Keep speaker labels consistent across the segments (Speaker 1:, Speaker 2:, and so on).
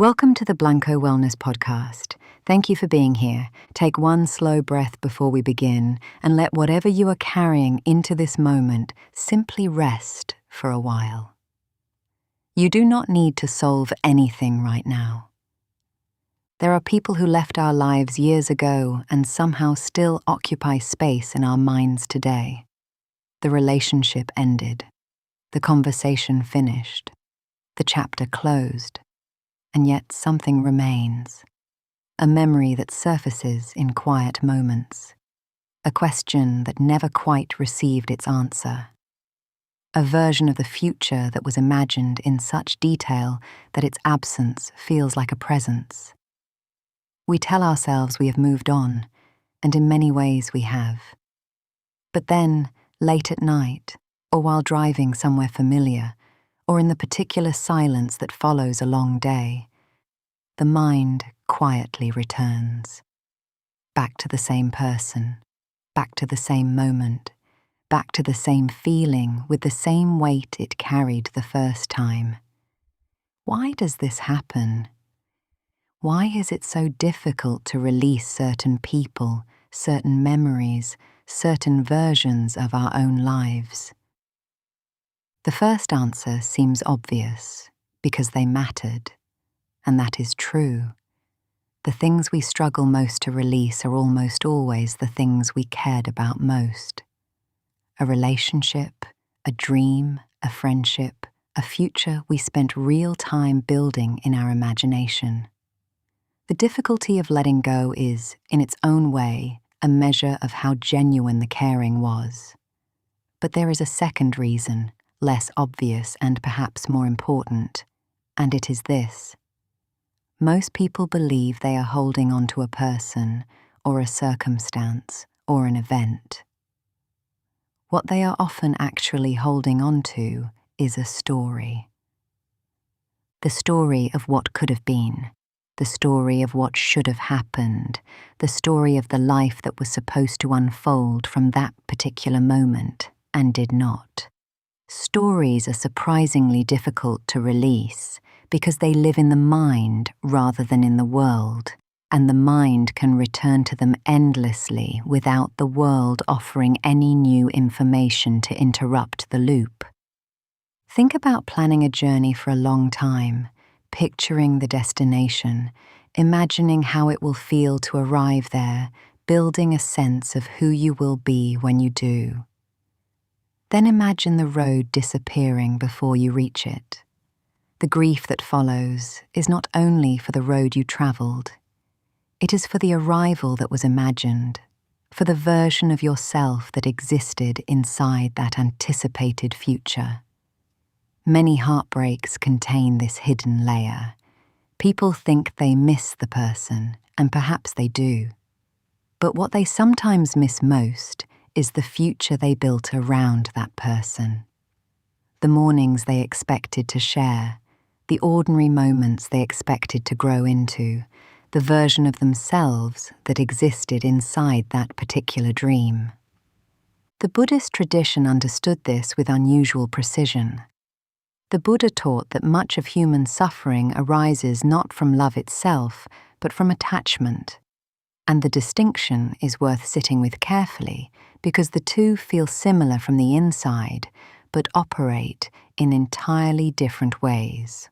Speaker 1: Welcome to the Blanco Wellness Podcast. Thank you for being here. Take one slow breath before we begin and let whatever you are carrying into this moment simply rest for a while. You do not need to solve anything right now. There are people who left our lives years ago and somehow still occupy space in our minds today. The relationship ended. The conversation finished. The chapter closed. And yet something remains, a memory that surfaces in quiet moments, a question that never quite received its answer, a version of the future that was imagined in such detail that its absence feels like a presence. We tell ourselves we have moved on, and in many ways we have. But then, late at night, or while driving somewhere familiar, or in the particular silence that follows a long day, the mind quietly returns. Back to the same person, back to the same moment, back to the same feeling with the same weight it carried the first time. Why does this happen? Why is it so difficult to release certain people, certain memories, certain versions of our own lives? The first answer seems obvious, because they mattered, and that is true. The things we struggle most to release are almost always the things we cared about most. A relationship, a dream, a friendship, a future we spent real time building in our imagination. The difficulty of letting go is, in its own way, a measure of how genuine the caring was. But there is a second reason, less obvious and perhaps more important, and it is this. Most people believe they are holding on to a person, or a circumstance, or an event. What they are often actually holding on to is a story. The story of what could have been, the story of what should have happened, the story of the life that was supposed to unfold from that particular moment and did not. Stories are surprisingly difficult to release because they live in the mind rather than in the world, and the mind can return to them endlessly without the world offering any new information to interrupt the loop. Think about planning a journey for a long time, picturing the destination, imagining how it will feel to arrive there, building a sense of who you will be when you do. Then imagine the road disappearing before you reach it. The grief that follows is not only for the road you travelled, it is for the arrival that was imagined, for the version of yourself that existed inside that anticipated future. Many heartbreaks contain this hidden layer. People think they miss the person, and perhaps they do. But what they sometimes miss most is the future they built around that person. The mornings they expected to share, the ordinary moments they expected to grow into, the version of themselves that existed inside that particular dream. The Buddhist tradition understood this with unusual precision. The Buddha taught that much of human suffering arises not from love itself, but from attachment. And the distinction is worth sitting with carefully because the two feel similar from the inside, but operate in entirely different ways.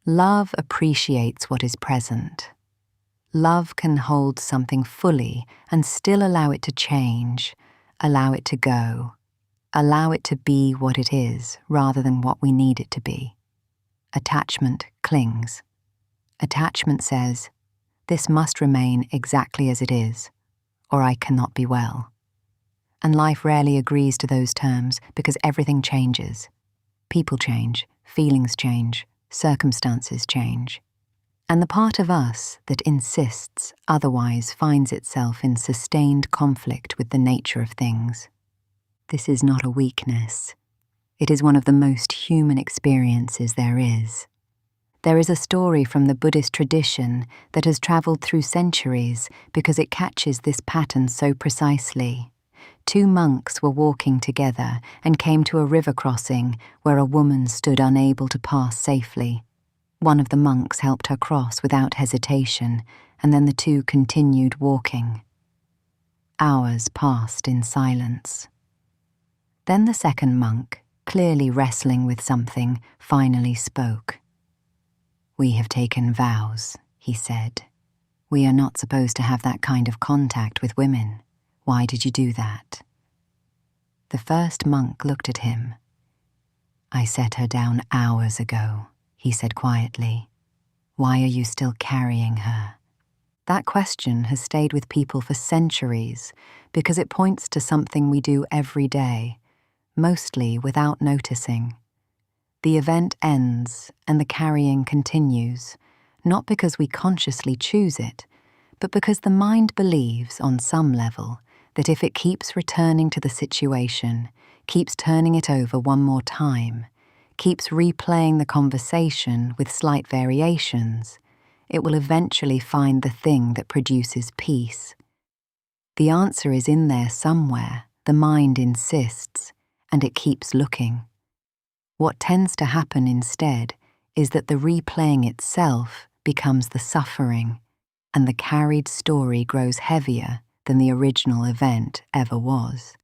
Speaker 1: Love appreciates what is present. Love can hold something fully and still allow it to change, allow it to go, allow it to be what it is rather than what we need it to be. Attachment clings. Attachment says, "This must remain exactly as it is, or I cannot be well." And life rarely agrees to those terms because everything changes. People change, feelings change, circumstances change. And the part of us that insists otherwise finds itself in sustained conflict with the nature of things. This is not a weakness. It is one of the most human experiences there is. There is a story from the Buddhist tradition that has travelled through centuries because it catches this pattern so precisely. Two monks were walking together and came to a river crossing where a woman stood unable to pass safely. One of the monks helped her cross without hesitation, and then the two continued walking. Hours passed in silence. Then the second monk, clearly wrestling with something, finally spoke. "We have taken vows," he said. "We are not supposed to have that kind of contact with women. Why did you do that?" The first monk looked at him. "I set her down hours ago," he said quietly. "Why are you still carrying her?" That question has stayed with people for centuries because it points to something we do every day, mostly without noticing. The event ends and the carrying continues, not because we consciously choose it, but because the mind believes, on some level, that if it keeps returning to the situation, keeps turning it over one more time, keeps replaying the conversation with slight variations, it will eventually find the thing that produces peace. The answer is in there somewhere, the mind insists, and it keeps looking. What tends to happen instead is that the replaying itself becomes the suffering, and the carried story grows heavier than the original event ever was.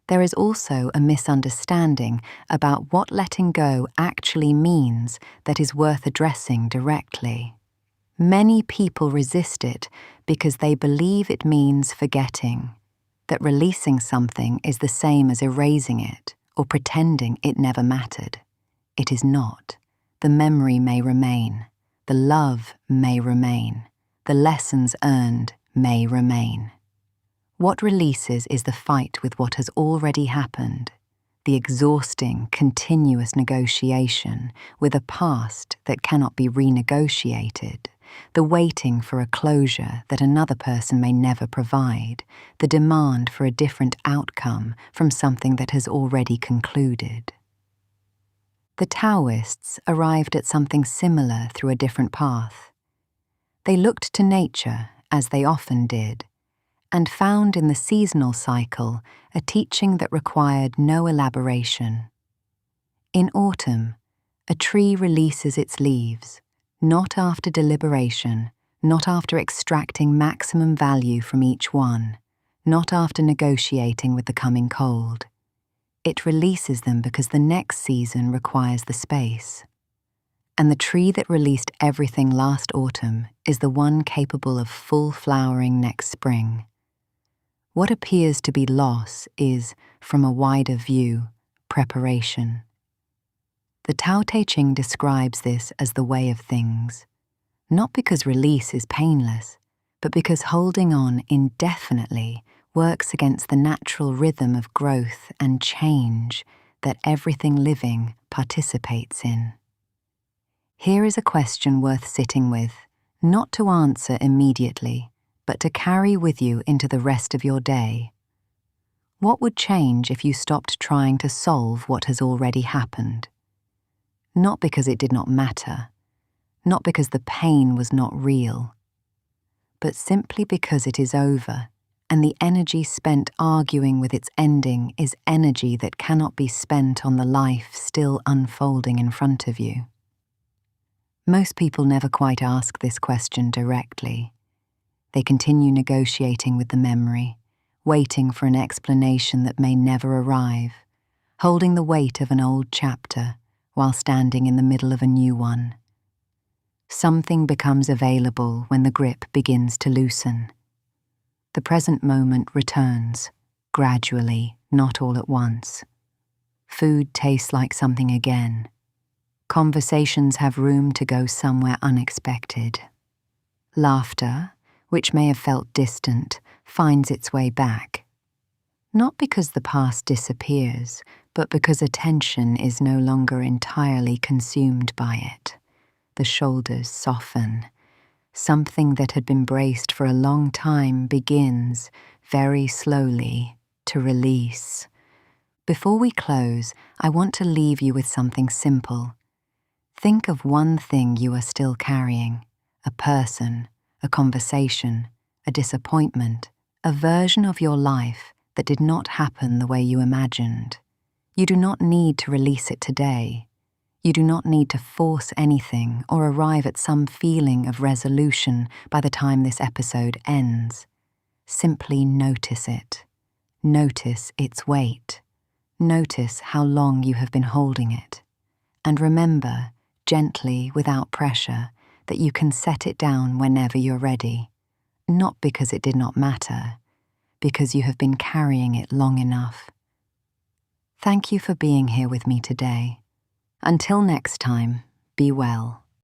Speaker 1: There is also a misunderstanding about what letting go actually means that is worth addressing directly. Many people resist it because they believe it means forgetting, that releasing something is the same as erasing it or pretending it never mattered. It is not. The memory may remain. The love may remain. The lessons earned may remain. What releases is the fight with what has already happened, the exhausting, continuous negotiation with a past that cannot be renegotiated, the waiting for a closure that another person may never provide, the demand for a different outcome from something that has already concluded. The Taoists arrived at something similar through a different path. They looked to nature, as they often did, and found in the seasonal cycle a teaching that required no elaboration. In autumn, a tree releases its leaves, not after deliberation, not after extracting maximum value from each one, not after negotiating with the coming cold. It releases them because the next season requires the space. And the tree that released everything last autumn is the one capable of full flowering next spring. What appears to be loss is, from a wider view, preparation. The Tao Te Ching describes this as the way of things, not because release is painless, but because holding on indefinitely works against the natural rhythm of growth and change that everything living participates in. Here is a question worth sitting with, not to answer immediately, but to carry with you into the rest of your day. What would change if you stopped trying to solve what has already happened? Not because it did not matter, not because the pain was not real, but simply because it is over, and the energy spent arguing with its ending is energy that cannot be spent on the life still unfolding in front of you. Most people never quite ask this question directly. They continue negotiating with the memory, waiting for an explanation that may never arrive, holding the weight of an old chapter while standing in the middle of a new one. Something becomes available when the grip begins to loosen. The present moment returns, gradually, not all at once. Food tastes like something again. Conversations have room to go somewhere unexpected. Laughter, which may have felt distant, finds its way back. Not because the past disappears, but because attention is no longer entirely consumed by it. The shoulders soften. Something that had been braced for a long time begins, very slowly, to release. Before we close, I want to leave you with something simple. Think of one thing you are still carrying, a person, a conversation, a disappointment, a version of your life that did not happen the way you imagined. You do not need to release it today. You do not need to force anything or arrive at some feeling of resolution by the time this episode ends. Simply notice it. Notice its weight. Notice how long you have been holding it. And remember, gently, without pressure, that you can set it down whenever you're ready. Not because it did not matter, because you have been carrying it long enough. Thank you for being here with me today. Until next time, be well.